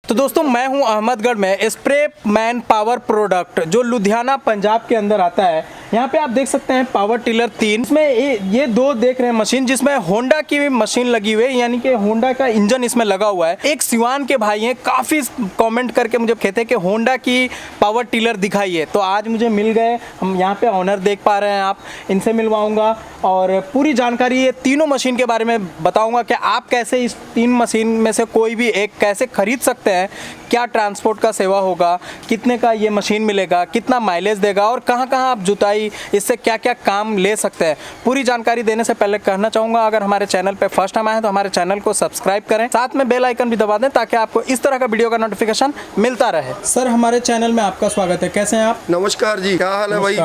तो दोस्तों मैं हूं अहमदगढ़ में स्प्रे मैन पावर प्रोडक्ट जो लुधियाना पंजाब के अंदर आता है। यहाँ पे आप देख सकते हैं पावर टिलर 3 इसमें ये दो देख रहे हैं मशीन जिसमें होंडा की मशीन लगी हुई है, यानी कि होंडा का इंजन इसमें लगा हुआ है। एक सिवान के भाई हैं, काफ़ी कमेंट करके मुझे कहते हैं कि होंडा की पावर टिलर दिखाइए, तो आज मुझे मिल गए। हम यहाँ पे ऑनर देख पा रहे हैं, आप इनसे मिलवाऊंगा और पूरी जानकारी ये तीनों मशीन के बारे में बताऊंगा कि आप कैसे इस 3 मशीन में से कोई भी एक कैसे खरीद सकते हैं, क्या ट्रांसपोर्ट का सेवा होगा, कितने का ये मशीन मिलेगा, कितना माइलेज देगा और कहाँ कहाँ आप जुताई इससे क्या क्या काम ले सकते हैं। पूरी जानकारी देने से पहले कहना चाहूँगा, अगर हमारे चैनल पे फर्स्ट टाइम आए हैं तो हमारे चैनल को सब्सक्राइब करें, साथ में बेल आइकन भी दबा दें ताकि आपको इस तरह का वीडियो का नोटिफिकेशन मिलता रहे। सर हमारे चैनल में आपका स्वागत है, कैसे हैं आप? नमस्कार जी, क्या हाल है भाई?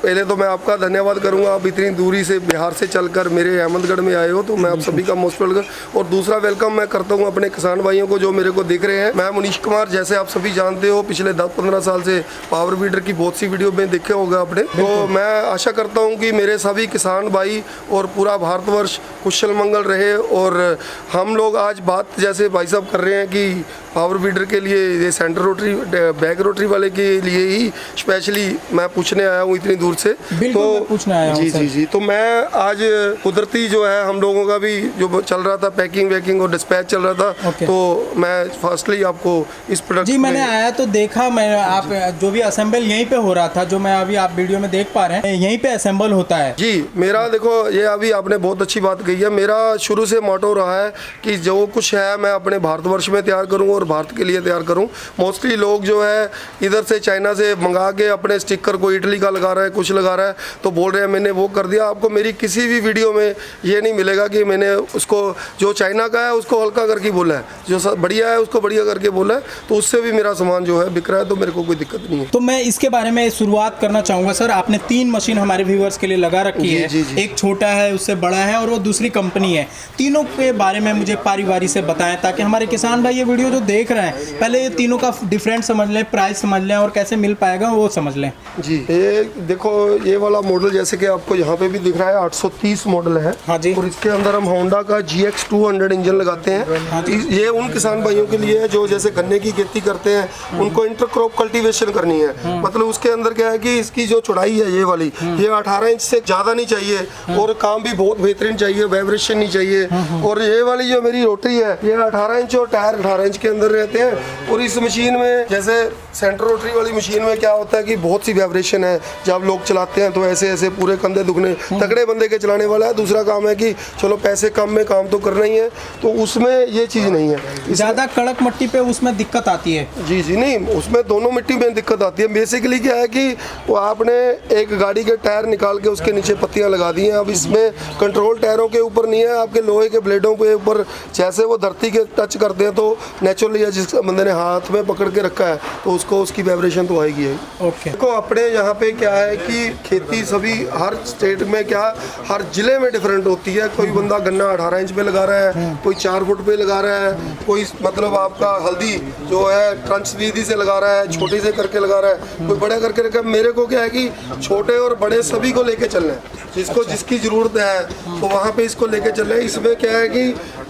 पहले तो मैं आपका धन्यवाद करूंगा, आप इतनी दूरी से बिहार से चलकर मेरे अहमदगढ़ में आए हो, तो मैं आप सभी का मोस्ट वेलकम। और दूसरा वेलकम मैं करता हूं अपने किसान भाइयों को जो मेरे को देख रहे हैं। मैं मनीष कुमार, जैसे आप सभी जानते हो पिछले 10-15 साल से पावर वीडर की बहुत सी वीडियो में देखे होगा आपने, तो मैं आशा करता हूं कि मेरे सभी किसान भाई और पूरा भारतवर्ष कुशल मंगल रहे। और हम लोग आज बात जैसे भाई साहब कर रहे हैं कि पावर वीडर के लिए ये सेंटर रोटरी बैक रोटरी वाले के लिए ही स्पेशली मैं पूछने आया हूँ इतनी दूर से। तो पूछने आया हूँ जी, तो मैं आज कुदरती जो है हम लोगों का भी जो चल रहा था पैकिंग वैकिंग और डिस्पैच चल रहा था, तो मैं फर्स्टली आपको इस प्रोडक्ट जी मैंने आया तो देखा, मैं आप जो भी असेंबल यहीं पे हो रहा था, जो मैं अभी आप वीडियो में देख पा रहे हैं यहीं पे असेंबल होता है। जी मेरा देखो, ये अभी आपने बहुत अच्छी बात कही है। मेरा शुरू से मोटो रहा है कि जो कुछ है मैं अपने भारतवर्ष में तैयार करूँ और भारत के लिए तैयार करूं। मोस्टली लोग जो है इधर से चाइना से मंगा के अपने स्टिकर को इटली का लगा रहा है, कुछ लगा रहा है, तो बोल रहे हैं मैंने वो कर दिया। आपको मेरी किसी भी वीडियो में ये नहीं मिलेगा कि मैंने उसको जो चाइना का है उसको हल्का करके बोला है, जो बढ़िया है उसको बढ़िया करके बोला है, तो उससे भी मेरा सामान जो है बिक रहा है, तो मेरे को कोई दिक्कत नहीं है। तो मैं इसके बारे में शुरुआत करना चाहूँगा। सर आपने 3 मशीन हमारे व्यूवर्स के लिए लगा रखी है, एक छोटा है, उससे बड़ा है और वो दूसरी कंपनी है। तीनों के बारे में मुझे पारिवारिक से बताएं ताकि हमारे किसान भाई ये वीडियो जो देख रहे हैं पहले ये तीनों का डिफरेंट समझ लें, प्राइस समझ लें और कैसे मिल पाएगा वो समझ लें। जी ये देखो, ये वाला मॉडल जैसे कि आपको यहाँ पे भी दिख रहा है 830 मॉडल है। हाँ जी। और इसके अंदर हम होंडा का GX 200 इंजन लगाते हैं। हाँ जी। ये उन किसान भाइयों के लिए है जो जैसे गन्ने की खेती करते हैं, उनको इंटरक्रॉप कल्टीवेशन करनी है। मतलब उसके अंदर क्या है कि इसकी जो चौड़ाई है ये वाली, ये 18 इंच से ज्यादा नहीं चाहिए और काम भी बहुत बेहतरीन चाहिए, वाइब्रेशन नहीं चाहिए। और ये वाली जो मेरी रोटरी है ये 18 इंच और टायर 18 इंच के अंदर रहते हैं। और इस मशीन में जैसे सेंटर रोटरी वाली मशीन में क्या होता है कि बहुत सी वाइब्रेशन है, जब लोग चलाते हैं तो ऐसे ऐसे पूरे कंधे दुखने, तगड़े बंदे के चलाने वाला है। दूसरा काम है कि चलो पैसे कम में काम तो करना ही है, तो उसमें ये चीज़ नहीं है। ज़्यादा कड़क मिट्टी पे उसमें दिक्कत आती है। जी नहीं, उसमें दोनों मिट्टी में दिक्कत आती है। बेसिकली क्या है कि वो आपने एक गाड़ी के टायर निकाल के उसके नीचे पत्तियाँ लगा दी हैं। अब इसमें कंट्रोल टायरों के ऊपर नहीं है, आपके लोहे के ब्लेडों के ऊपर जैसे वो धरती के टच करते हैं तो नेचुरली जिस बंदे ने हाथ में पकड़ के रखा है तो उसको उसकी वाइब्रेशन तो आएगी है। ओके। देखो अपने यहाँ पे क्या है कि खेती सभी हर स्टेट में क्या हर जिले में डिफरेंट होती है। कोई बंदा गन्ना 18 इंच पे लगा रहा है, कोई 4 फुट पे लगा रहा है, कोई मतलब आपका हल्दी जो है ट्रंच विधि से लगा रहा है, छोटी से करके लगा रहा है, कोई बड़ा करके रखा है। मेरे को क्या है कि छोटे और बड़े सभी को लेके चलना है, जिसको जिसकी जरूरत है तो वहाँ पे इसको लेके चल रहे हैं। इसमें क्या है कि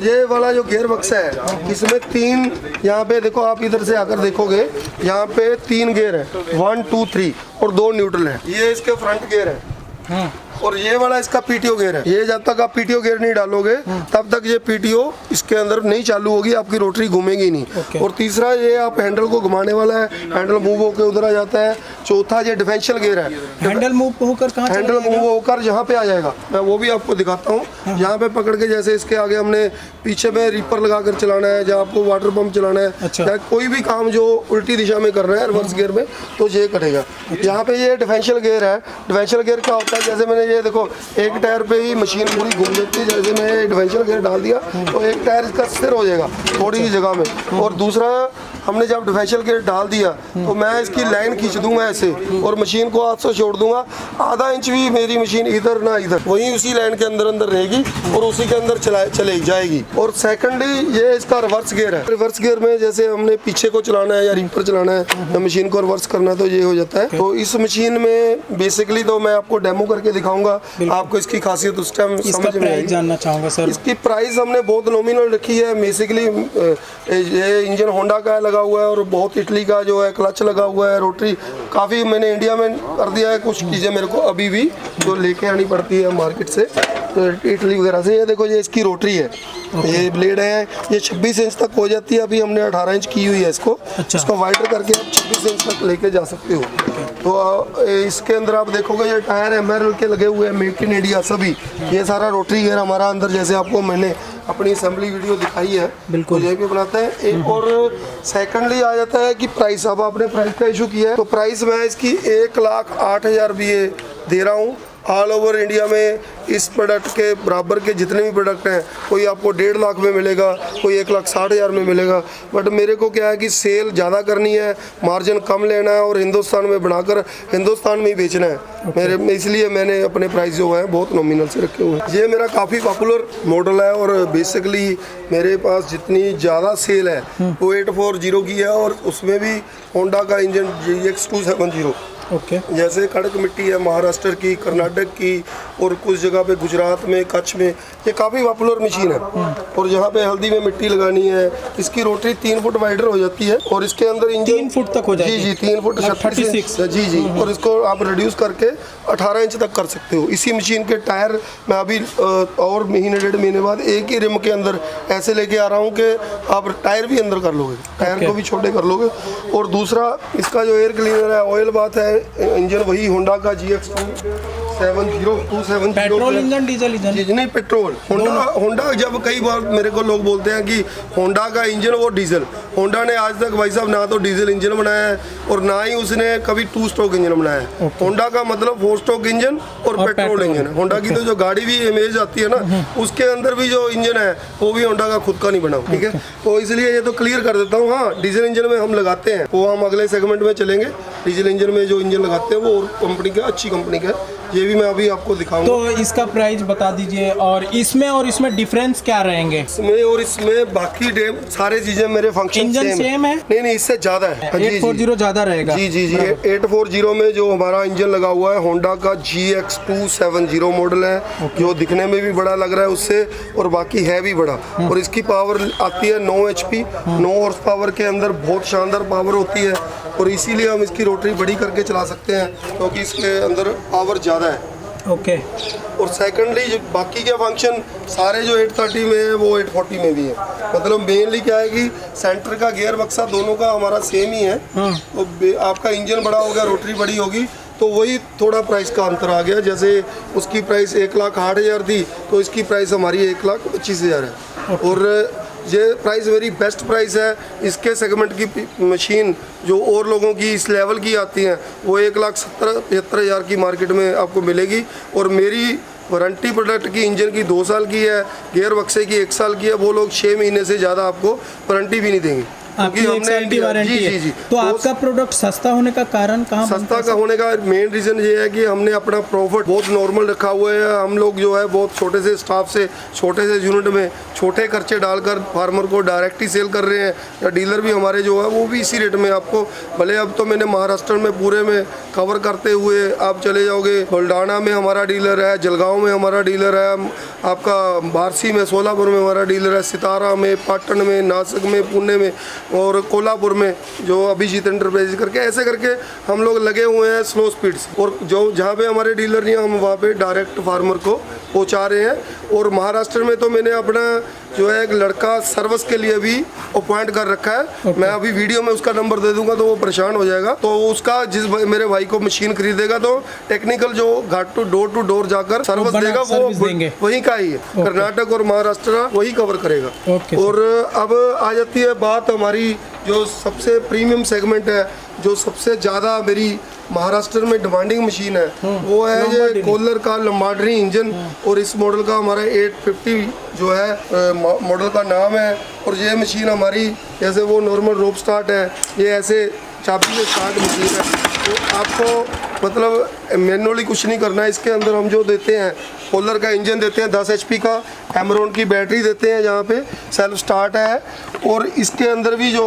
ये वाला जो गियर बक्सा है इसमें 3, यहाँ पे देखो आप इधर से आकर देखोगे यहाँ पे 3 गियर है, 1 2 3 और 2 न्यूट्रल है। ये इसके फ्रंट गियर है और ये वाला इसका पीटीओ गियर है। ये जब तक आप पीटीओ गियर नहीं डालोगे तब तक ये पीटीओ इसके अंदर नहीं चालू होगी, आपकी रोटरी घूमेगी नहीं। और तीसरा ये आप हैंडल को घुमाने वाला है, हैंडल मूव होकर उधर आ जाता है। चौथा ये डिफरेंशियल गियर है, हैंडल मूव होकर कहाँ, हैंडल मूव होकर यहाँ पे आ जाएगा। मैं वो भी आपको दिखाता हूँ। यहाँ पे पकड़ के जैसे इसके आगे हमने पीछे में रीपर लगा कर चलाना है, जहाँ आपको वाटर पंप चलाना है या कोई भी काम जो उल्टी दिशा में करना है रिवर्स गियर में, तो ये करेगा। यहाँ पे ये डिफरेंशियल गियर है। डिफरेंशियल गियर क्या होता है, जैसे मैंने ये देखो एक टायर पे ही मशीन पूरी घूम जाती है। जैसे मैं डिफरेंशियल गियर डाल दिया तो एक टायर इसका स्थिर हो जाएगा थोड़ी ही जगह में। और दूसरा हमने जब डिफेंशियल गेयर डाल दिया तो मैं इसकी लाइन खींच दूंगा ऐसे और मशीन को हाथ से छोड़ दूंगा, आधा इंच भी मेरी मशीन इधर ना इधर, वहीं उसी लाइन के अंदर अंदर रहेगी और उसी के अंदर चले जाएगी। और सेकंडली ये इसका रिवर्स गियर है। रिवर्स गियर में जैसे हमने पीछे को चलाना है या रीपर चलाना है या मशीन को रिवर्स करना है तो ये हो जाता है। तो इस मशीन में बेसिकली तो मैं आपको डेमो करके दिखाऊंगा, आपको इसकी खासियत उस टाइम समझ में आएगी। जानना चाहूंगा सर, इसकी प्राइस हमने बहुत नॉमिनल रखी है। बेसिकली ये इंजन होंडा का लगा हुआ है और बहुत इटली का जो है क्लच लगा हुआ है, रोटरी काफ़ी मैंने इंडिया में कर दिया है। कुछ चीज़ें मेरे को अभी भी जो लेके आनी पड़ती है मार्केट से, तो इटली वगैरह से। ये देखो ये इसकी रोटरी है, ये ब्लेड है, ये 26 इंच तक हो जाती है। अभी हमने 18 इंच की हुई है इसको। अच्छा। इसको वाइडर करके आप 26 इंच तक लेके जा सकते हो। तो इसके अंदर आप देखोगे ये टायर एमआरएल के लगे हुए हैं, मेक इन इंडिया सभी। ये सारा रोटरी गियर हमारा अंदर, जैसे आपको मैंने अपनी असेंबली वीडियो दिखाई है, बिल्कुल ये भी बनाता है। एक और सेकंडली आ जाता है कि प्राइस, अब आपने प्राइस का इशू किया है तो प्राइस मैं इसकी 1,08,000 भी दे रहा हूँ। ऑल ओवर इंडिया में इस प्रोडक्ट के बराबर के जितने भी प्रोडक्ट हैं, कोई आपको 1.5 लाख में मिलेगा, कोई 1,60,000 में मिलेगा। बट मेरे को क्या है कि सेल ज़्यादा करनी है, मार्जिन कम लेना है और हिंदुस्तान में बनाकर हिंदुस्तान में ही बेचना है मेरे, इसलिए मैंने अपने प्राइस जो है बहुत नॉमिनल से रखे हुए हैं। ये मेरा काफ़ी पॉपुलर मॉडल है और बेसिकली मेरे पास जितनी ज़्यादा सेल है वो 840 की है और उसमें भी होंडा का इंजन GX270। ओके। जैसे कड़क मिट्टी है महाराष्ट्र की, कर्नाटक की और कुछ जगह पे गुजरात में, कच्छ में, ये काफ़ी पॉपुलर मशीन है। और जहाँ पे हल्दी में मिट्टी लगानी है, इसकी रोटरी 3 फुट वाइडर हो जाती है और इसके अंदर इंजन 3 फुट तक हो जाएगी। जी 3 फुट 36 जी। और इसको आप रिड्यूस करके 18 इंच तक कर सकते हो। इसी मशीन के टायर मैं अभी और महीने 1.5 महीने बाद एक ही रिम के अंदर ऐसे लेके आ रहा हूँ कि आप टायर भी अंदर कर लोगे, टायर को भी छोटे कर लोगे। और दूसरा इसका जो एयर क्लीनर है, ऑयल बात है, इंजन वही होंडा का GX270 petrol engine, diesel engine? नहीं, पेट्रोल। होंडा जब कई बार मेरे को लोग बोलते हैं कि होंडा का इंजन वो डीजल, होंडा ने आज तक भाई साहब ना तो डीजल इंजन बनाया है और ना ही उसने कभी 2 स्ट्रोक इंजन बनाया है। होंडा का मतलब 4 स्ट्रोक इंजन और पेट्रोल इंजन है। होंडा की तो जो गाड़ी भी इमेज आती है ना, उसके अंदर भी जो इंजन है वो भी होंडा का खुद का नहीं बना। ठीक है, तो इसलिए ये तो क्लियर कर देता हूँ। हाँ, डीजल इंजन में हम लगाते हैं, वो हम अगले सेगमेंट में चलेंगे। डीजल इंजन में जो इंजन लगाते हैं वो और कंपनी का, अच्छी कंपनी का, ये भी मैं अभी आपको दिखाऊंगा। तो इसका प्राइस बता दीजिए और इसमें डिफरेंस क्या रहेंगे? इसमें और इसमें बाकी सारे चीजें मेरे फंक्शन इंजन सेम है? नहीं, इससे ज्यादा है। 840 ज्यादा रहेगा। जी 840 में जो हमारा इंजन लगा हुआ है होंडा का GX270 मॉडल है, जो दिखने में भी बड़ा लग रहा है उससे और बाकी है भी बड़ा। और इसकी पावर आती है 9 HP, 9 हॉर्स पावर के अंदर बहुत शानदार पावर होती है और इसीलिए हम इसकी रोटरी बड़ी करके चला सकते हैं क्योंकि इसके अंदर पावर ज़्यादा है। ओके। और सेकंडली बाकी के फंक्शन सारे जो 830 में है वो 840 में भी है। मतलब मेनली क्या है कि सेंटर का गियर बक्सा दोनों का हमारा सेम ही है। तो आपका इंजन बड़ा हो गया, रोटरी बड़ी होगी, तो वही थोड़ा प्राइस का अंतर आ गया। जैसे उसकी प्राइस 1,08,000 थी तो इसकी प्राइस हमारी 1,25,000 है। और ये प्राइस मेरी बेस्ट प्राइस है। इसके सेगमेंट की मशीन जो और लोगों की इस लेवल की आती हैं वो 1,70,000-75,000 की मार्केट में आपको मिलेगी। और मेरी वारंटी प्रोडक्ट की इंजन की 2 साल की है, गियर बक्से की 1 साल की है। वो लोग 6 महीने से ज़्यादा आपको वारंटी भी नहीं देंगे क्योंकि 1 साल की वारंटी है। जी। तो आपका प्रोडक्ट सस्ता होने का कारण कहाँ? सस्ता का होने का मेन रीज़न ये है कि हमने अपना प्रॉफिट बहुत नॉर्मल रखा हुआ है। हम लोग जो है बहुत छोटे से स्टाफ से, छोटे से यूनिट में छोटे खर्चे डालकर फार्मर को डायरेक्ट ही सेल कर रहे हैं, या डीलर भी हमारे जो है वो भी इसी रेट में आपको, भले अब तो मैंने महाराष्ट्र में पूरे में कवर करते हुए आप चले जाओगे, बुल्डाना में हमारा डीलर है, जलगांव में हमारा डीलर है, आपका बारसी में, सोलापुर में हमारा डीलर है, सितारा में, पाटन में, नासिक में, पुणे में और कोल्हापुर में जो अभिजीत एंटरप्राइज करके, ऐसे करके हम लोग लगे हुए हैं स्लो स्पीड से। और जो जहाँ पे हमारे डीलर नहीं है हम वहाँ पे डायरेक्ट फार्मर को पहुँचा रहे हैं। और महाराष्ट्र में तो मैंने अपना जो है एक लड़का सर्विस के लिए भी अपॉइंट कर रखा है। मैं अभी वीडियो में उसका नंबर दे दूंगा तो वो परेशान हो जाएगा। तो उसका जिस मेरे भाई को मशीन खरीदेगा तो टेक्निकल जो घाट टू डोर जाकर सर्विस देगा वो वहीं का ही है। कर्नाटक और महाराष्ट्र वही कवर करेगा। और अब आ जाती है बात हमारी जो सबसे प्रीमियम सेगमेंट है, जो सबसे ज़्यादा मेरी महाराष्ट्र में डिमांडिंग मशीन है, वो है ये कोलर का लंबार्डिनी इंजन। और इस मॉडल का हमारा 850 जो है मॉडल का नाम है। और ये मशीन हमारी जैसे वो नॉर्मल रोप स्टार्ट है, ये ऐसे चाबी से स्टार्ट मशीन है। तो आपको मतलब मैनुअली कुछ नहीं करना है। इसके अंदर हम जो देते हैं कोलर का इंजन देते हैं 10 HP का, एमरॉन की बैटरी देते हैं जहाँ पे सेल्फ स्टार्ट है। और इसके अंदर भी जो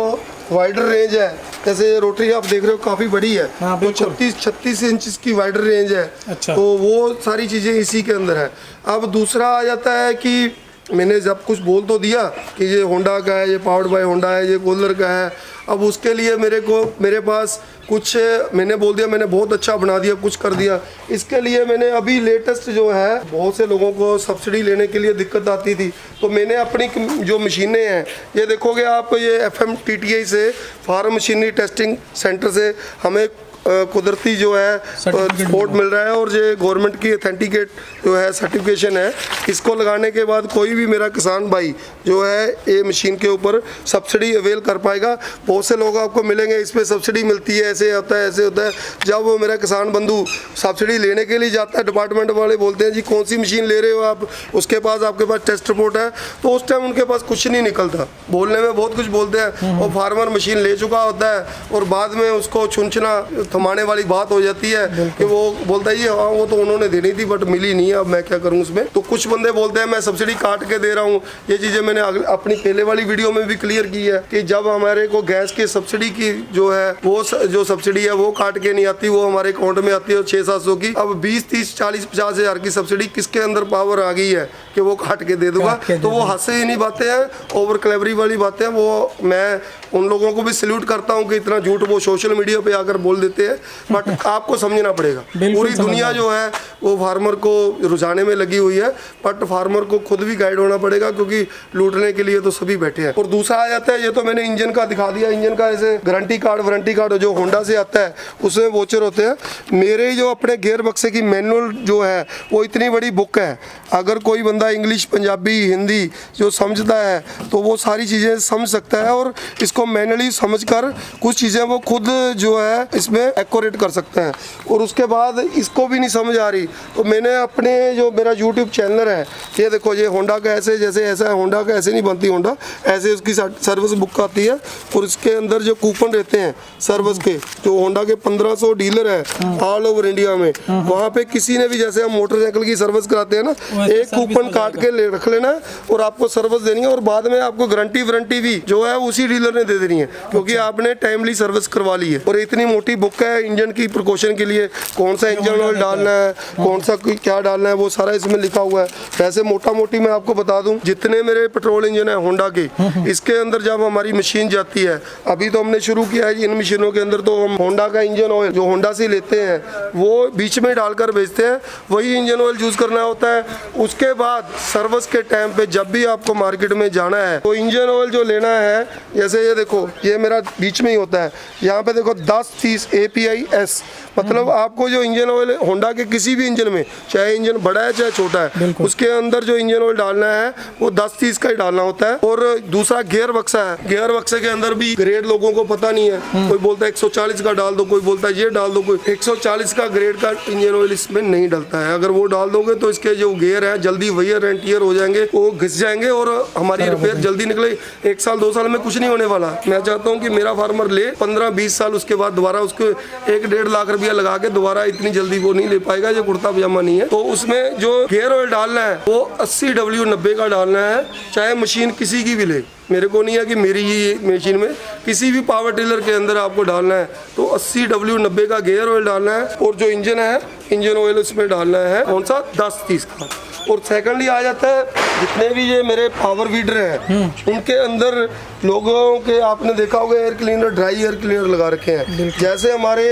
वाइडर रेंज है, जैसे ये रोटरी आप देख रहे हो काफ़ी बड़ी है, हाँ, तो बिल्कुल। 36 इंच की वाइडर रेंज है। अच्छा। तो वो सारी चीज़ें इसी के अंदर है। अब दूसरा आ जाता है कि मैंने जब कुछ बोल तो दिया कि ये होंडा का है, ये पावर्ड बाय होंडा है, ये कोलर का है। अब उसके लिए मेरे पास कुछ मैंने बोल दिया, मैंने बहुत अच्छा बना दिया, कुछ कर दिया। इसके लिए मैंने अभी लेटेस्ट जो है, बहुत से लोगों को सब्सिडी लेने के लिए दिक्कत आती थी, तो मैंने अपनी जो मशीनें हैं, ये देखोगे आप, ये FMTTI से फार्म मशीनरी टेस्टिंग सेंटर से हमें कुदरती जो है सपोर्ट मिल रहा है। और ये गवर्नमेंट की ऑथेंटिकेट जो है सर्टिफिकेशन है। इसको लगाने के बाद कोई भी मेरा किसान भाई जो है ये मशीन के ऊपर सब्सिडी अवेल कर पाएगा। बहुत से लोग आपको मिलेंगे इस पर सब्सिडी मिलती है, ऐसे होता है, ऐसे होता है। जब वो मेरा किसान बंधु सब्सिडी लेने के लिए जाता है, डिपार्टमेंट वाले बोलते हैं जी कौन सी मशीन ले रहे हो आप, उसके पास आपके पास टेस्ट रिपोर्ट है, तो उस टाइम उनके पास कुछ नहीं निकलता। बोलने में बहुत कुछ बोलते हैं, और फार्मर मशीन ले चुका होता है और बाद में उसको छुनछुना थमाने वाली बात हो जाती है कि वो बोलता है जी हाँ वो तो उन्होंने देनी थी बट मिली नहीं है, अब मैं क्या करूं उसमें। तो कुछ बंदे बोलते हैं मैं सब्सिडी काट के दे रहा हूं। ये चीज़ें मैंने अपनी पहले वाली वीडियो में भी क्लियर की है कि जब हमारे को गैस की सब्सिडी की जो है वो जो सब्सिडी है वो काट के नहीं आती, वो हमारे अकाउंट में आती है 600-700 की। अब 20, 30, 40, 50 हज़ार की सब्सिडी किसके अंदर पावर आ गई है कि वो काट के दे दूंगा। तो वो हद से ही नहीं बातें हैं, ओवर क्लेवरी वाली बातें हैं। वो मैं उन लोगों को भी सल्यूट करता हूं कि इतना झूठ वो सोशल मीडिया पे आकर बोल देते हैं, बट आपको समझना पड़ेगा। पूरी दुनिया जो है वो फार्मर को रुझाने में लगी हुई है, बट फार्मर को खुद भी गाइड होना पड़ेगा क्योंकि लूटने के लिए तो सभी बैठे हैं। और दूसरा आ जाता है, ये तो मैंने इंजन का दिखा दिया। इंजन का ऐसे गारंटी कार्ड वारंटी कार्ड जो होंडा से आता है उसमें वोचर होते हैं। मेरे जो अपने गियर बक्से की मैनुअल जो है वो इतनी बड़ी बुक है, अगर कोई बंदा इंग्लिश, पंजाबी, हिंदी जो समझता है तो वो सारी चीज़ें समझ सकता है और इसको मैनुअली समझकर कुछ चीज़ें वो खुद जो है इसमें एक्यूरेट कर सकते हैं। और उसके बाद इसको भी नहीं समझ आ रही तो मैंने अपने जो मेरा यूट्यूब चैनल है, ये देखो, ये होंडा का ऐसे जैसे ऐसा है, होंडा का ऐसे नहीं बनती होंडा, ऐसे उसकी सर्विस बुक आती है और इसके अंदर जो कूपन रहते हैं सर्विस के, जो होंडा के 1500 डीलर है ऑल ओवर इंडिया में, वहाँ पे किसी ने भी, जैसे हम मोटरसाइकिल की सर्विस कराते हैं ना, एक कूपन काट के ले रख लेना और आपको सर्विस देनी है और बाद में आपको गारंटी वारंटी भी जो है उसी डीलर ने दे देनी है क्योंकि आपने टाइमली सर्विस करवा ली है। और इतनी मोटी बुक है इंजन की प्रिकॉशन के लिए, कौन सा इंजन ऑयल डालना है, कौन सा क्या डालना है, वो सारा इसमें लिखा हुआ है। वैसे मोटा मोटी मैं आपको बता दूं, जितने मेरे पेट्रोल इंजन है होंडा के, इसके अंदर जब हमारी मशीन जाती है, अभी तो हमने शुरू किया है इन मशीनों के अंदर, तो हम होंडा का इंजन ऑयल जो होंडा से लेते हैं वो बीच में डालकर बेचते हैं, वही इंजन ऑयल यूज करना होता है। उसके बाद सर्विस के टाइम पे जब भी आपको मार्केट में जाना है तो इंजन ऑयल जो लेना है, जैसे ये देखो, ये मेरा बीच में ही होता है, यहाँ पे देखो 10-30 API-S, मतलब आपको जो इंजन ऑयल होंडा के किसी भी इंजन में, चाहे इंजन बड़ा है चाहे छोटा है, उसके अंदर जो इंजन ऑयल डालना है वो 10-30 का ही डालना होता है। और दूसरा गियर बक्सा है, गियर बक्से के अंदर भी ग्रेड लोगों को पता नहीं है, कोई बोलता है 140 का डाल दो, कोई बोलता है ये डाल दो, कोई 140 का ग्रेड का इंजन ऑयल इसमें नहीं डलता है। अगर वो डाल दोगे तो इसके जो गियर है जल्दी वियर एंड टियर हो जाएंगे, वो घिस जाएंगे और हमारी रिपेयर जल्दी निकले। 1 साल 2 साल में कुछ नहीं होने वाला। मैं चाहता हूँ कि मेरा फार्मर ले 15-20 साल, उसके बाद दोबारा उसको 1-1.5 लाख रुपया लगा के दोबारा इतनी जल्दी वो नहीं ले पाएगा, जो कुर्ता पजामा नहीं है। तो उसमें जो गियर ऑयल डालना है वो 80W90 का डालना है, चाहे मशीन किसी की भी ले। मेरे को नहीं है कि मेरी ही मशीन में, किसी भी पावर टिलर के अंदर आपको डालना है तो 80W90 का गियर ऑयल डालना है। और जो इंजन है, इंजन ऑयल उसमें डालना है कौन सा, 10-30 का। और सेकंडली आ जाता है, जितने भी ये मेरे पावर वीडर हैं उनके अंदर लोगों के आपने देखा होगा air cleaner, dry air cleaner लगा रखे हैं। जैसे हमारे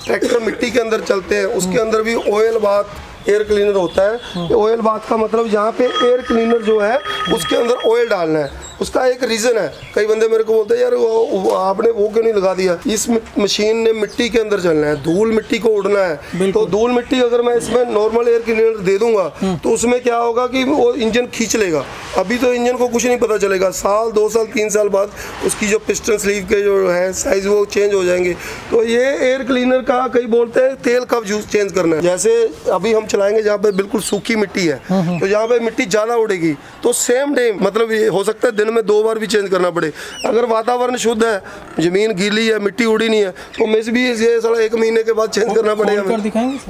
ट्रैक्टर मिट्टी के अंदर चलते हैं उसके अंदर भी ऑयल बाथ एयर क्लीनर होता है। ऑयल बाथ का मतलब यहाँ पे एयर क्लीनर जो है उसके अंदर ऑयल डालना है उसका एक रीज़न है। कई बंदे मेरे को बोलते हैं यार आपने वो क्यों नहीं लगा दिया। इस मशीन ने मिट्टी के अंदर चलना है, धूल मिट्टी को उड़ना है, तो धूल मिट्टी अगर मैं इसमें नॉर्मल एयर क्लीनर दे दूंगा तो उसमें क्या होगा कि वो इंजन खींच लेगा। अभी तो इंजन को कुछ नहीं पता चलेगा, साल 2 साल 3 साल बाद उसकी जो पिस्टन स्लीव के जो है साइज वो चेंज हो जाएंगे। तो ये एयर क्लीनर का कई बोलते हैं तेल कब चेंज करना है। जैसे अभी हम चलाएंगे जहाँ पे बिल्कुल सूखी मिट्टी है, तो जहाँ पे मिट्टी ज़्यादा उड़ेगी तो सेम डे मतलब ये हो सकता है दिन में 2 बार भी चेंज करना पड़े। अगर वातावरण शुद्ध है, जमीन गीली है, मिट्टी उड़ी नहीं है, तो मैं भी ये साला 1 महीने के बाद चेंज करना पड़ेगा।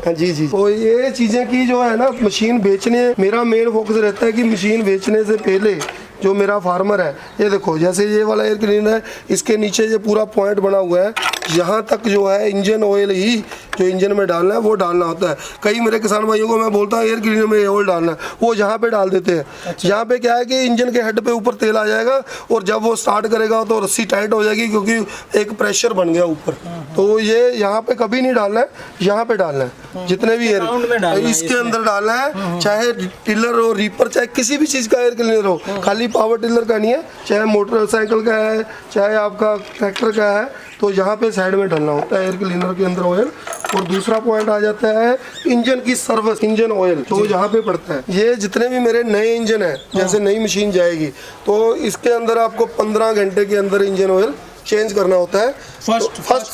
हाँ जी जी। तो ये चीज़ें की जो है ना मशीन बेचने, मेरा मेन फोकस रहता है कि मशीन बेचने से पहले जो मेरा फार्मर है, ये देखो जैसे ये वाला एयर क्लीनर है, इसके नीचे ये पूरा पॉइंट बना हुआ है, यहाँ तक जो है इंजन ऑयल ही जो इंजन में डालना है वो डालना होता है। कई मेरे किसान भाइयों को मैं बोलता हूँ एयर क्लीनर में ऑयल डालना है, वो यहाँ पे डाल देते हैं। अच्छा। यहाँ पे क्या है कि इंजन के हेड पे ऊपर तेल आ जाएगा और जब वो स्टार्ट करेगा तो रस्सी टाइट हो जाएगी क्योंकि एक प्रेशर बन गया ऊपर। तो ये यहाँ पे कभी नहीं डालना है, यहाँ पे डालना है। जितने भी एयर इसके अंदर डालना है, चाहे टिलर हो, रीपर, चाहे किसी भी चीज़ का एयर क्लीनर हो, खाली पावर टिलर का नहीं है, चाहे मोटरसाइकिल का है, चाहे आपका ट्रैक्टर का है, तो यहाँ पे साइड में डालना होता है एयर क्लीनर के अंदर ऑयल। और दूसरा पॉइंट आ जाता है इंजन की सर्विस, इंजन ऑयल तो यहाँ पे पड़ता है। ये जितने भी मेरे नए इंजन है, जैसे नई मशीन जाएगी तो इसके अंदर आपको 15 घंटे के अंदर इंजन ऑयल चेंज करना होता है। First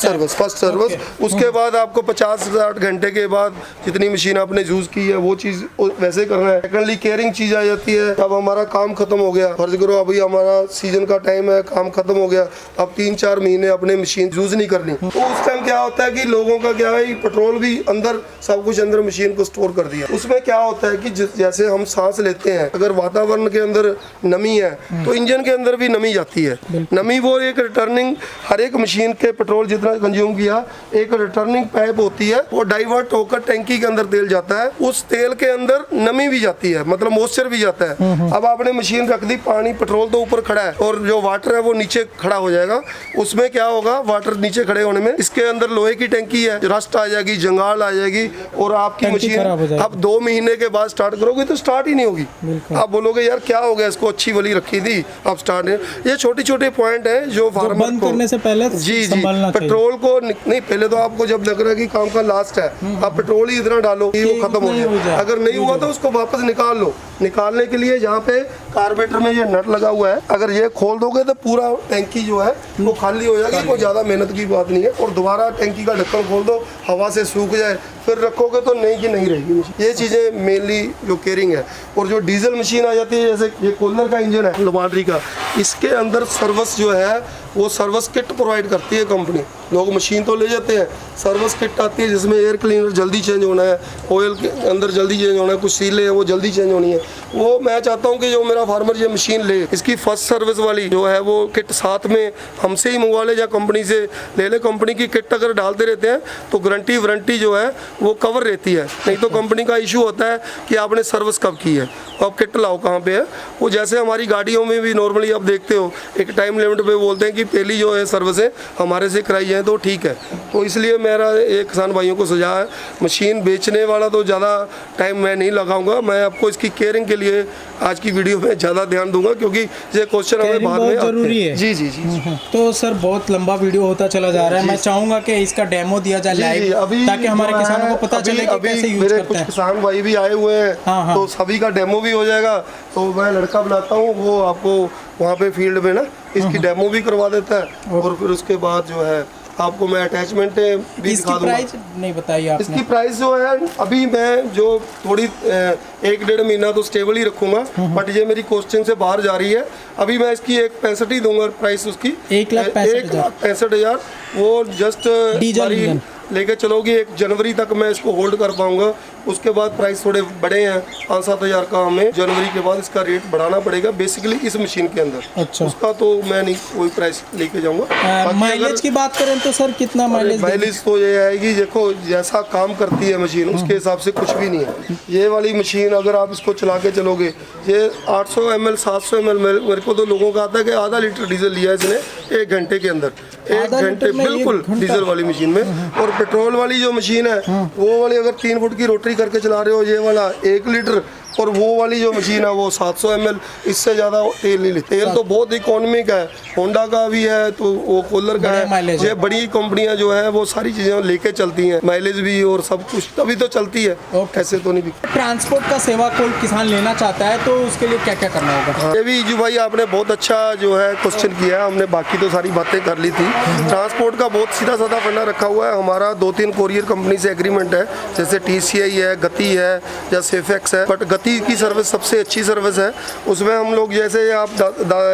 service. उसके बाद आपको 50-60 घंटे के बाद जितनी मशीन आपने यूज़ की है वो चीज़ वैसे करना है। सेकंडली केयरिंग चीज़ आ जाती है, अब हमारा काम खत्म हो गया, फर्ज करो अभी हमारा सीजन का टाइम है, काम खत्म हो गया, अब 3-4 महीने अपने मशीन यूज़ नहीं करनी, तो उस टाइम क्या होता है कि लोगों का क्या है, पेट्रोल भी अंदर, सब कुछ अंदर मशीन को स्टोर कर दिया। उसमें क्या होता है कि जैसे हम सांस लेते हैं, अगर वातावरण के अंदर नमी है तो इंजन के अंदर भी नमी जाती है। नमी वो एक रिटर्निंग, हर एक मशीन के पेट्रोल जितना कंज्यूम किया, एक रिटर्निंग पाइप होती है, वो डाइवर्ट होकर टैंकी के अंदर तेल जाता है, उस तेल के अंदर नमी भी जाती है, मतलब मॉइस्चर भी जाता है। अब आपने मशीन रख दी, पानी पेट्रोल तो ऊपर खड़ा है और जो वाटर है वो नीचे खड़ा हो जाएगा। उसमें क्या होगा, वाटर नीचे खड़े होने में इसके अंदर लोहे की टैंकी है, रस्ट आ जाएगी, जंगाल आ जाएगी और आपकी मशीन अब 2 महीने के बाद स्टार्ट करोगे तो स्टार्ट ही नहीं होगी। आप बोलोगे यार क्या हो गया, इसको अच्छी वाली रखी थी अब स्टार्ट नहीं। ये छोटे छोटे पॉइंट है जो फार्मर बंद करने से पहले जी पेट्रोल को नहीं, पहले तो आपको जब लग रहा है कि काम का लास्ट है, आप पेट्रोल ही इतना डालो कि वो खत्म हो जाए। अगर नहीं हुआ तो उसको वापस निकाल लो। निकालने के लिए यहाँ पे कार्बोरेटर में ये नट लगा हुआ है, अगर ये खोल दोगे तो पूरा टैंकी जो है वो खाली हो जाएगी, कोई ज़्यादा मेहनत की बात नहीं है। और दोबारा टैंकी का ढक्कन खोल दो, हवा से सूख जाए, फिर रखोगे तो नई की नहीं रहेगी। ये चीज़ें मेनली जो केयरिंग है। और जो डीजल मशीन आ जाती है, जैसे ये कूलर का इंजन है लॉन्ड्री का, इसके अंदर सर्विस जो है वो सर्विस किट प्रोवाइड करती है कंपनी। लोग मशीन तो ले जाते हैं, सर्विस किट आती है जिसमें एयर क्लीनर जल्दी चेंज होना है, ऑयल के अंदर जल्दी चेंज होना है, कुछ सीलें हैं वो जल्दी चेंज होनी है। वो मैं चाहता हूँ कि जो मेरा फार्मर ये मशीन ले, इसकी फर्स्ट सर्विस वाली जो है वो किट साथ में हमसे ही मंगवा ले या कंपनी से ले ले। कंपनी की किट अगर डालते रहते हैं तो गारंटी वारंटी जो है वो कवर रहती है। नहीं तो कंपनी का इशू होता है कि आपने सर्विस कब की है, अब किट लाओ कहाँ पे है। वो जैसे हमारी गाड़ियों में भी नॉर्मली आप देखते हो एक टाइम लिमिट पे बोलते हैं कि पहली जो है सर्विसें हमारे से कराई जाए तो ठीक है। तो इसलिए मेरा एक किसान भाइयों को सुझाव है, मशीन बेचने वाला तो ज़्यादा टाइम मैं नहीं लगाऊंगा, मैं आपको इसकी केयरिंग के लिए आज की वीडियो में ज़्यादा ध्यान दूंगा क्योंकि ये क्वेश्चन हमें बाद में जरूरी है। जी जी जी। तो सर बहुत लंबा वीडियो होता चला जा रहा है, मैं चाहूंगा कि इसका डेमो दिया जाए लाइव, ताकि हमारे किसानों को पता चले कि कैसे यूज मेरे करते कुछ हैं। किसान भाई भी आए हुए हैं, तो सभी का डेमो भी हो जाएगा। तो मैं लड़का बुलाता हूँ, वो आपको वहाँ पे फील्ड में ना इसकी डेमो भी करवा देता है और फिर उसके बाद जो है आपको मैं अटैचमेंट भी दिखा दूंगा। प्राइस नहीं बताई आपने? इसकी प्राइस जो है अभी मैं जो थोड़ी 1-1.5 महीना तो स्टेबल ही रखूंगा, बट ये मेरी कॉस्टिंग से बाहर जा रही है। अभी मैं इसकी 1,65,000 ही दूंगा प्राइस उसकी, 1,65,000। वो जस्ट डीजल लेके चलोगी 1 जनवरी तक मैं इसको होल्ड कर पाऊंगा। उसके बाद प्राइस थोड़े बड़े हैं, 5-7 हज़ार का हमें जनवरी के बाद इसका रेट बढ़ाना पड़ेगा बेसिकली इस मशीन के अंदर। अच्छा। उसका तो मैं नहीं कोई प्राइस लेके जाऊंगा। माइलेज की बात करें तो सर कितना माइलेज तो ये आएगी, देखो जैसा काम करती है मशीन उसके हिसाब से कुछ भी नहीं है। ये वाली मशीन अगर आप इसको चला के चलोगे, ये 800 ml 700 ml मेरे को तो लोगों का आता है कि आधा लीटर डीजल लिया है इसने 1 घंटे के अंदर, 1 घंटे बिल्कुल डीजल वाली मशीन में। और पेट्रोल वाली जो मशीन है वो वाली अगर 3 फुट की रोटरी करके चला रहे हो, ये वाला 1 लीटर और वो वाली जो मशीन है वो 700 ml, इससे ज़्यादा तेल नहीं लेती। तेल तो बहुत इकोनॉमिक है, होंडा का भी है तो वो कूलर का है। ये बड़ी कंपनियां जो है वो सारी चीज़ें लेके चलती हैं, माइलेज भी और सब कुछ, तभी तो चलती है, ऐसे तो नहीं बिकती। ट्रांसपोर्ट का सेवा कोई किसान लेना चाहता है तो उसके लिए क्या क्या करना होगा? ये भी जी भाई आपने बहुत अच्छा जो है क्वेश्चन किया है, हमने बाकी तो सारी बातें कर ली थी। ट्रांसपोर्ट का बहुत सीधा साधा फंडा रखा हुआ है, हमारा 2-3 कोरियर कंपनी से एग्रीमेंट है, जैसे TCI है, गति है या सेफेक्स है। बट गति की सर्विस सबसे अच्छी सर्विस है, उसमें हम लोग जैसे आप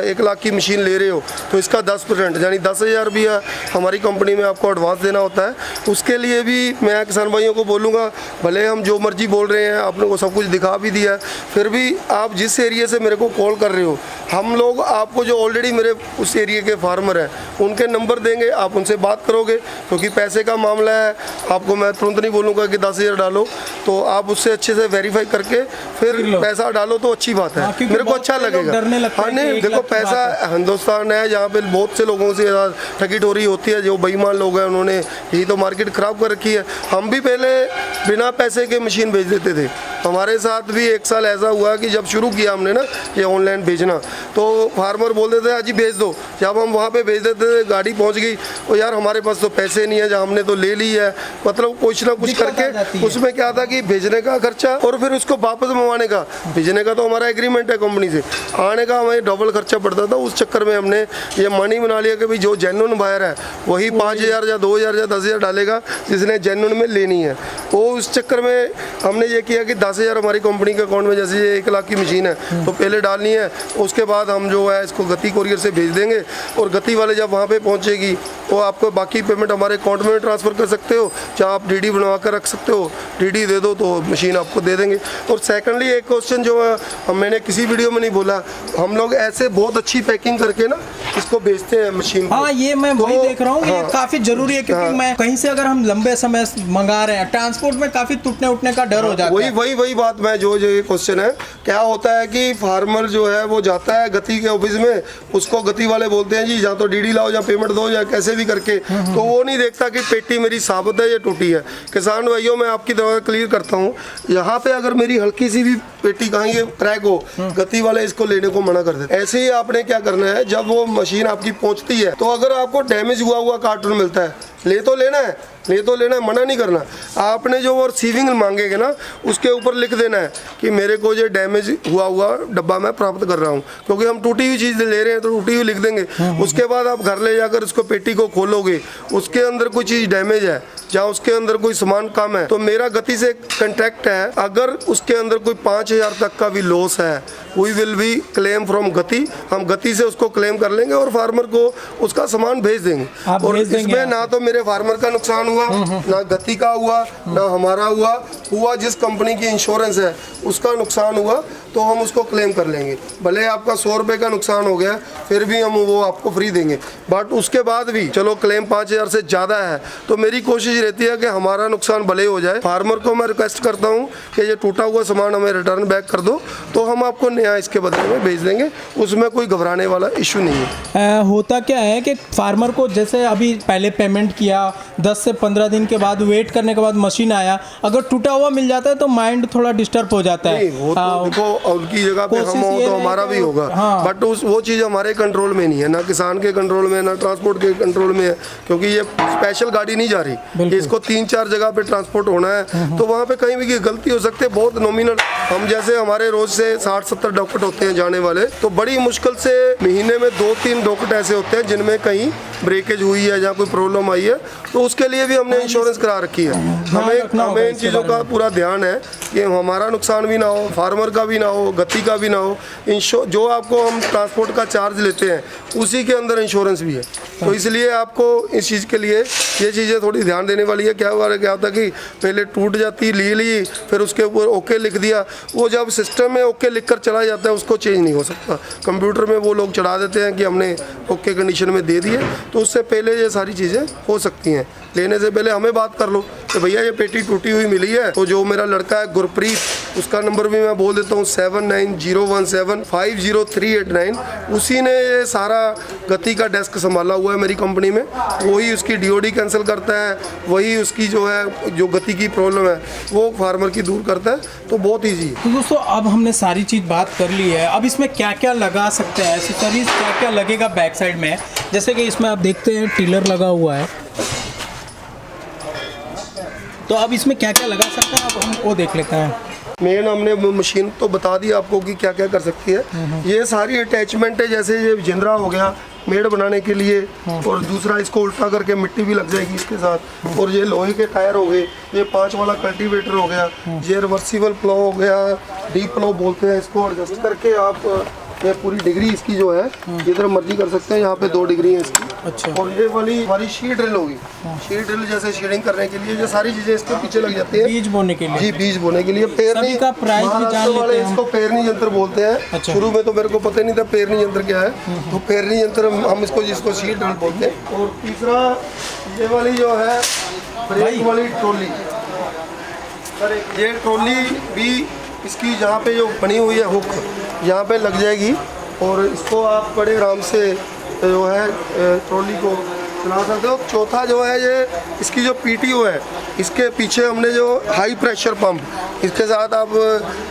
1 लाख की मशीन ले रहे हो तो इसका 10% यानी 10,000 भी हमारी कंपनी में आपको एडवांस देना होता है। उसके लिए भी मैं किसान भाइयों को बोलूँगा, भले हम जो मर्जी बोल रहे हैं, आपने को सब कुछ दिखा भी दिया है, फिर भी आप जिस एरिया से मेरे को कॉल कर रहे हो, हम लोग आपको जो ऑलरेडी मेरे उस एरिया के फार्मर हैं उनके नंबर देंगे, आप उनसे बात करोगे, क्योंकि पैसे का मामला है, आपको मैं तुरंत नहीं बोलूँगा कि 10,000 डालो, तो आप उससे अच्छे से वेरीफाई करके फिर पैसा डालो तो अच्छी बात है, मेरे को अच्छा लगेगा। हाँ नहीं, देखो पैसा हिंदुस्तान है जहाँ पे बहुत से लोगों से ठगी ठोरी होती है, जो बेईमान लोग हैं उन्होंने यही तो मार्केट ख़राब कर रखी है। हम भी पहले बिना पैसे के मशीन भेज देते थे, हमारे साथ भी 1 साल ऐसा हुआ कि जब शुरू किया हमने ना ये ऑनलाइन भेजना, तो फार्मर बोल देते थे आज ही भेज दो, जब हम वहाँ पे भेज देते थे गाड़ी पहुँच गई, और यार हमारे पास तो पैसे नहीं है, जहाँ हमने तो ले ली है, मतलब कुछ ना कुछ करके उसमें क्या था कि भेजने का खर्चा और फिर उसको वापस मंगवाने का, भेजने का तो हमारा एग्रीमेंट है कंपनी से, आने का हमें डबल खर्चा पड़ता था। उस चक्कर में हमने ये मानी बना लिया कि भाई जो जेन्युइन बायर है वही 5,000 या 2,000 या 10,000 डालेगा जिसने जेन्युइन में लेनी है। तो उस चक्कर में हमने ये किया कि 10,000 हमारी कंपनी के अकाउंट में, जैसे ये 1 लाख की मशीन है तो पहले डालनी है, उसके बाद हम जो है इसको गति कोरियर से भेज देंगे, और गति वाले जब वहाँ पे पहुँचेगी तो आपको बाकी पेमेंट हमारे अकाउंट में ट्रांसफ़र कर सकते हो, चाहे आप DD बनवा कर रख सकते हो, DD दे दो तो मशीन आपको दे देंगे। और सेकंडली एक क्वेश्चन जो है मैंने किसी वीडियो में नहीं बोला, हम लोग ऐसे बहुत अच्छी पैकिंग करके ना इसको भेजते हैं मशीन को। हाँ, ये मैं वही देख रहा हूँ, ये काफी जरूरी है, क्योंकि मैं कहीं से अगर हम लंबे समय मंगा रहे हैं, ट्रांसपोर्ट में काफी टूटने उठने का डर हो जाता है। वही बात मैं जो ये क्वेश्चन है, क्या होता है कि फार्मर जो है वो जाता है गति के ऑफिस में, उसको गति वाले बोलते हैं जी या तो DD लाओ या पेमेंट दो या कैसे भी करके, तो वो नहीं देखता कि पेटी मेरी साबित है या टूटी है। किसान भाइयों मैं आपकी दवा क्लियर करता हूँ, यहाँ पे अगर मेरी हल्की सी भी पेटी कहेंगे क्रैक हो, गति वाले इसको लेने को मना कर देते। ऐसे ही आपने क्या करना है, जब वो मशीन आपकी पहुंचती है तो अगर आपको डैमेज हुआ कार्टून मिलता है, ले तो लेना है, मना नहीं करना। आपने जो वो रिसीविंग मांगेंगे ना, उसके ऊपर लिख देना है कि मेरे को ये डैमेज हुआ डब्बा मैं प्राप्त कर रहा हूँ, क्योंकि हम टूटी हुई चीज़ ले रहे हैं तो टूटी हुई लिख देंगे। उसके बाद आप घर ले जाकर उसको पेटी को खोलोगे, उसके अंदर कोई चीज़ डैमेज है या उसके अंदर कोई सामान कम है, तो मेरा गति से कॉन्ट्रैक्ट है, अगर उसके अंदर कोई 5,000 तक का भी लॉस है, we will be claim from Gati, हम गति से उसको क्लेम कर लेंगे और फार्मर को उसका सामान भेज देंगे। और इसमें ना तो मेरे फार्मर का नुकसान हुआ, ना गति का हुआ, ना हमारा हुआ जिस कंपनी की इंश्योरेंस है उसका नुकसान हुआ तो हम उसको क्लेम कर लेंगे। भले आपका 100 रुपये का नुकसान हो गया फिर भी हम वो आपको फ्री देंगे, बट उसके बाद भी चलो क्लेम 5,000 से ज़्यादा है तो मेरी कोशिश रहती है कि हमारा नुकसान भले हो जाए, फार्मर को मैं रिक्वेस्ट करता हूँ कि ये टूटा हुआ सामान हमें रिटर्न बैक कर दो तो हम आपको नया इसके बदले में भेज देंगे, उसमें कोई घबराने वाला इशू नहीं है। होता क्या है कि फार्मर को जैसे अभी पहले पेमेंट किया, 10 से 15 दिन के बाद वेट करने के बाद मशीन आया, अगर टूटा हुआ मिल जाता है तो माइंड थोड़ा डिस्टर्ब हो जाता है। वो तो देखो उनकी जगह पे हम हो तो हमारा भी होगा, बट वो चीज़ हमारे कंट्रोल में नहीं है, ना किसान के कंट्रोल में, ना ट्रांसपोर्ट के कंट्रोल में है, क्योंकि ये स्पेशल गाड़ी नहीं जा रही, इसको 3-4 जगह पे ट्रांसपोर्ट होना है, तो वहाँ पे कहीं भी गलती हो सकती है, बहुत नॉमिनल। हम जैसे हमारे रोज से 60-70 डॉक्टर होते हैं जाने वाले, तो बड़ी मुश्किल से महीने में 2-3 डॉक्टर ऐसे होते हैं जिनमें कहीं ब्रेकेज हुई है या कोई प्रॉब्लम आई है, तो उसके लिए भी हमने इंश्योरेंस करा रखी है। हमें इन चीज़ों का पूरा ध्यान है कि हमारा नुकसान भी ना हो, फार्मर का भी ना हो, गति का भी ना हो। जो आपको हम ट्रांसपोर्ट का चार्ज लेते हैं उसी के अंदर इंश्योरेंस भी है, तो इसलिए आपको इस चीज़ के लिए ये चीज़ें थोड़ी ध्यान देने वाली है। क्या होता कि पहले टूट जाती ली फिर उसके ऊपर ओके लिख दिया, वो जब सिस्टम में ओके लिख कर चला जाता है उसको चेंज नहीं हो सकता, कंप्यूटर में वो लोग चढ़ा देते हैं कि हमने ओके कंडीशन में दे दिए, तो उससे पहले ये सारी चीज़ें हो सकती हैं। लेने से पहले हमें बात कर लो कि भैया ये पेटी टूटी हुई मिली है, तो जो मेरा लड़का है गुरप्रीत, उसका नंबर भी मैं बोल देता हूँ 7901750389, उसी ने ये सारा गति का डेस्क संभाला हुआ है मेरी कंपनी में। वही उसकी DOD कैंसिल करता है, वही उसकी जो है जो गति की प्रॉब्लम है वो फार्मर की दूर करता है, तो बहुत ईजी है। तो दोस्तों अब हमने सारी चीज़ बात कर ली है, अब इसमें क्या क्या लगा सकते हैं, एक्सेसरीज क्या क्या लगेगा बैक साइड में। जैसे कि इसमें आप देखते हैं टिलर लगा हुआ है, तो अब इसमें क्या क्या लगा सकते हैं, अब हम वो देख लेते हैं। मेन हमने मशीन तो बता दी आपको कि क्या क्या कर सकती है। ये सारी अटैचमेंट है, जैसे ये जिंदरा हो गया मेड़ बनाने के लिए, और दूसरा इसको उल्टा करके मिट्टी भी लग जाएगी इसके साथ, और ये लोहे के टायर हो गए, ये 5 वाला कल्टीवेटर हो गया, ये रिवर्सिबल प्लो हो गया, डीप प्लो बोलते हैं इसको, एडजस्ट करके आप ये पूरी डिग्री इसकी जो है जिधर मर्जी कर सकते हैं। यहाँ पे 2 डिग्री है इसकी। अच्छा। और ये वाली हमारी शीट ड्रिल होगी, शीट ड्रिल जैसे शेडिंग करने के लिए, ये सारी चीजें इसके पीछे लग जाती है बीज बोने के लिए। जी, बीज बोने के लिए। पेरनी का प्राइस भी जान महाराष्ट्र वाले लेते हैं इसको पेरनी यंत्र बोलते हैं। अच्छा। शुरू में तो मेरे को पता ही नहीं था पेरनी यंत्र क्या है, तो पेरनी यंत्र हम इसको जिसको शीट ड्रिल बोलते हैं। और तीसरा ये वाली जो है ब्रेक वाली ट्रॉली, ये ट्रॉली भी इसकी जहाँ पे जो बनी हुई है हुक यहाँ पे लग जाएगी, और इसको आप बड़े आराम से जो है ट्रॉली को चला सकते हो। चौथा जो है ये इसकी जो PTO है, इसके पीछे हमने जो हाई प्रेशर पंप, इसके साथ आप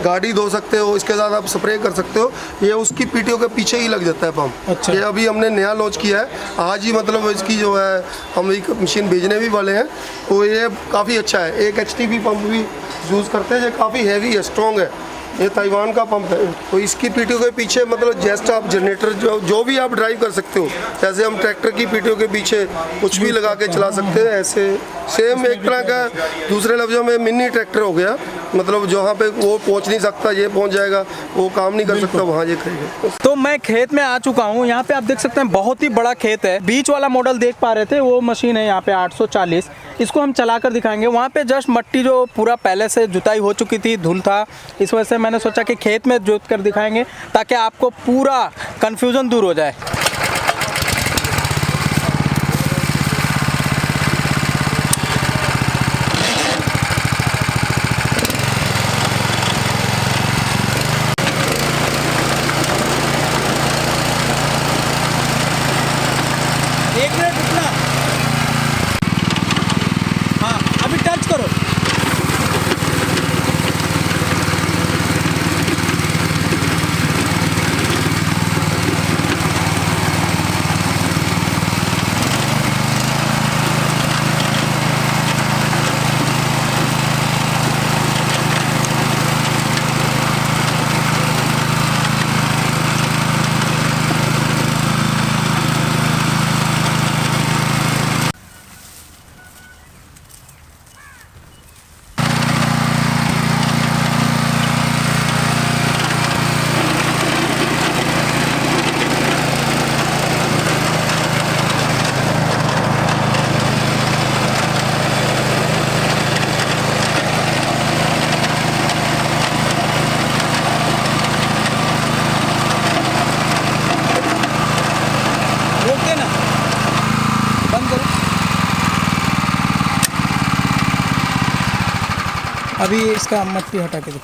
गाड़ी धो सकते हो, इसके साथ आप स्प्रे कर सकते हो, ये उसकी PTO के पीछे ही लग जाता है पंप। अच्छा। ये अभी हमने नया लॉन्च किया है आज ही, मतलब इसकी जो है हम एक मशीन भेजने भी वाले हैं, तो ये काफ़ी अच्छा है। एक HTP पंप भी यूज़ करते हैं, ये काफ़ी हैवी है, स्ट्रॉन्ग है, ये ताइवान का पंप है। तो इसकी PTO के पीछे मतलब जस्ट आप जनरेटर जो भी आप ड्राइव कर सकते हो, जैसे हम ट्रैक्टर की PTO के पीछे कुछ भी लगा के चला सकते हैं, ऐसे सेम एक तरह का दूसरे लफ्ज़ों में मिनी ट्रैक्टर हो गया। मतलब जहाँ पे वो पहुँच नहीं सकता ये पहुँच जाएगा, वो काम नहीं कर सकता वहाँ ये करेगा। तो मैं खेत में आ चुका हूँ, यहाँ पे आप देख सकते हैं बहुत ही बड़ा खेत है। बीच वाला मॉडल देख पा रहे थे, वो मशीन है यहाँ पे 840, इसको हम चला कर दिखाएंगे। वहाँ पे जस्ट मट्टी जो पूरा पहले से जुताई हो चुकी थी, धूल था, इस वजह से मैंने सोचा कि खेत में जोत कर दिखाएंगे ताकि आपको पूरा कन्फ्यूज़न दूर हो जाए। एक मिनट रुकना, हाँ अभी टच करो। अभी इसका मट्टी हटा के दो।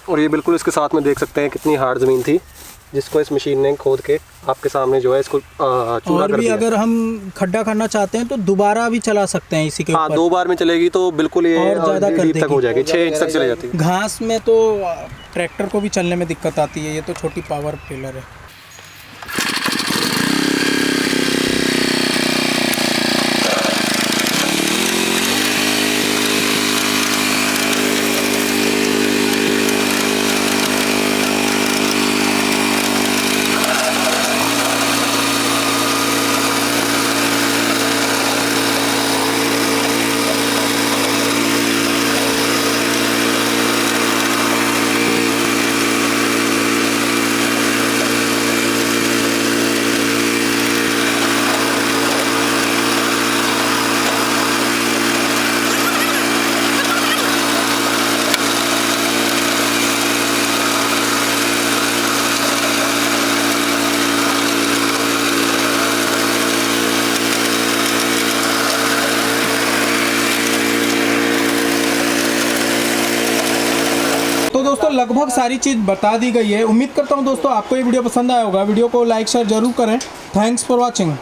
और ये बिल्कुल इसके साथ में देख सकते हैं कितनी हार्ड ज़मीन थी जिसको इस मशीन ने खोद के आपके सामने जो है इसको चूरा और कर भी दिया। अगर हम खड्डा करना चाहते हैं तो दोबारा भी चला सकते हैं इसी के हाँ, ऊपर। 2 बार में चलेगी तो बिल्कुल ये और ज़्यादा कर डीप तक देगी। हो जाएगी, 6 इंच तक चले जाती है। घास में तो ट्रैक्टर को भी चलने में दिक्कत आती है, ये तो छोटी पावर टिलर है। लगभग सारी चीज़ बता दी गई है। उम्मीद करता हूँ दोस्तों आपको ये वीडियो पसंद आया होगा। वीडियो को लाइक शेयर जरूर करें। Thanks for watching.